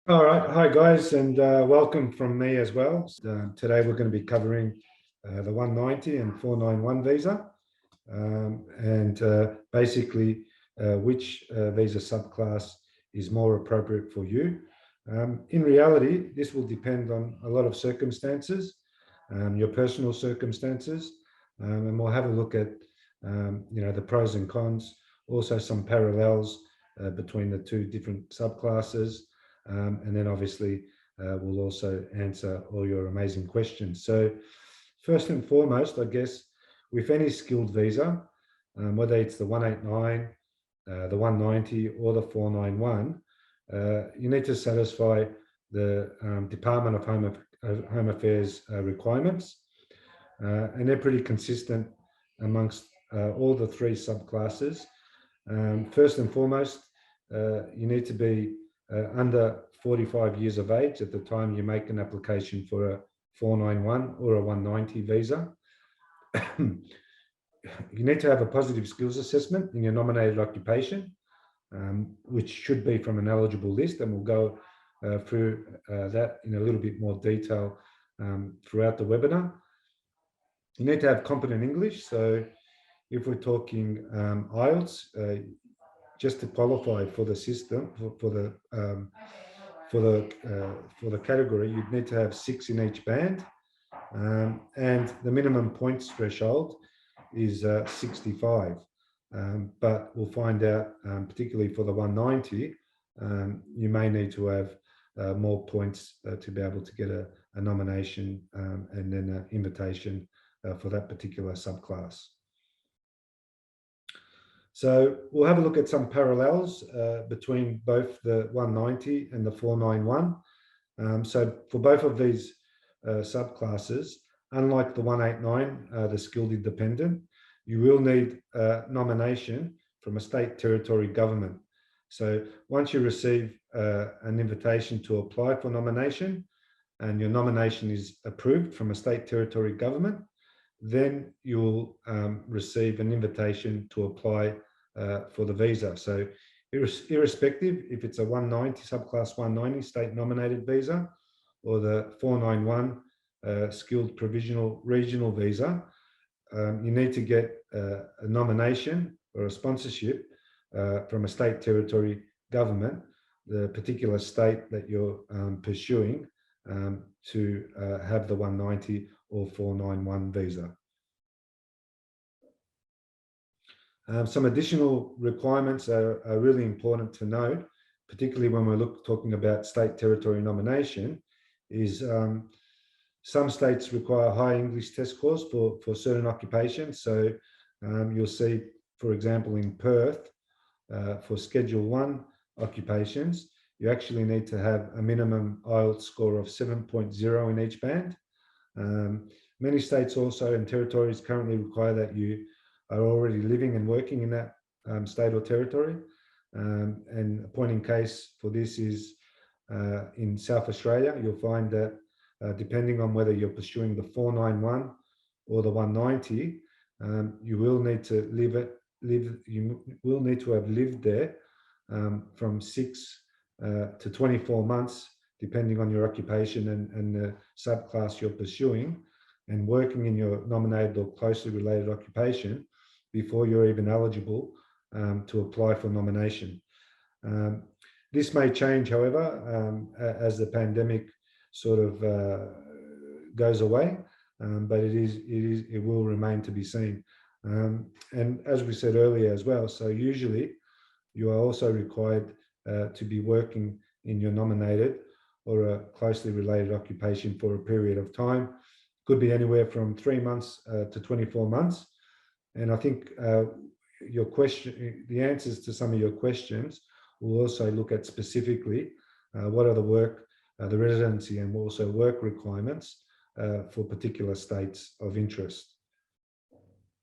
All right, hi guys, and welcome from me as well. Today we're going to be covering the 190 and 491 visa, and basically which visa subclass is more appropriate for you. In reality, this will depend on a lot of circumstances, your personal circumstances, and we'll have a look at the pros and cons, also some parallels between the two different subclasses. And then obviously we'll also answer all your amazing questions. So first and foremost, I guess, with any skilled visa, whether it's the 189, the 190 or the 491, you need to satisfy the Department of Home Affairs requirements. And they're pretty consistent amongst all the three subclasses. First and foremost, you need to be under 45 years of age at the time you make an application for a 491 or a 190 visa. You need to have a positive skills assessment in your nominated occupation, which should be from an eligible list, and we'll go through that in a little bit more detail throughout the webinar. You need to have competent English. So if we're talking IELTS, just to qualify for the system, for the category, you'd need to have 6 in each band, and the minimum points threshold is 65. But we'll find out, particularly for the 190, you may need to have more points to be able to get a nomination and then an invitation for that particular subclass. So we'll have a look at some parallels between both the 190 and the 491. So for both of these subclasses, unlike the 189, the skilled independent, you will need a nomination from a state territory government. So once you receive an invitation to apply for nomination and your nomination is approved from a state territory government, then you'll receive an invitation to apply for the visa. So irrespective if it's a 190, subclass 190 state nominated visa, or the 491 skilled provisional regional visa, you need to get a nomination or a sponsorship from a state territory government, the particular state that you're pursuing to have the 190 or 491 visa. Some additional requirements are really important to note, particularly when we're talking about state territory nomination, is some states require high English test scores for certain occupations. So you'll see, for example, in Perth, for Schedule 1 occupations, you actually need to have a minimum IELTS score of 7.0 in each band. Many states also and territories currently require that you are already living and working in that state or territory. And a point in case for this is in South Australia, you'll find that depending on whether you're pursuing the 491 or the 190, you will need to have lived there from 6 to 24 months, depending on your occupation and the subclass you're pursuing, and working in your nominated or closely related occupation before you're even eligible to apply for nomination. This may change, however, as the pandemic sort of goes away, but it will remain to be seen. And as we said earlier as well, so usually you are also required to be working in your nominated or a closely related occupation for a period of time. Could be anywhere from 3 months to 24 months. And I think the answers to some of your questions will also look at specifically what are the residency and also work requirements for particular states of interest.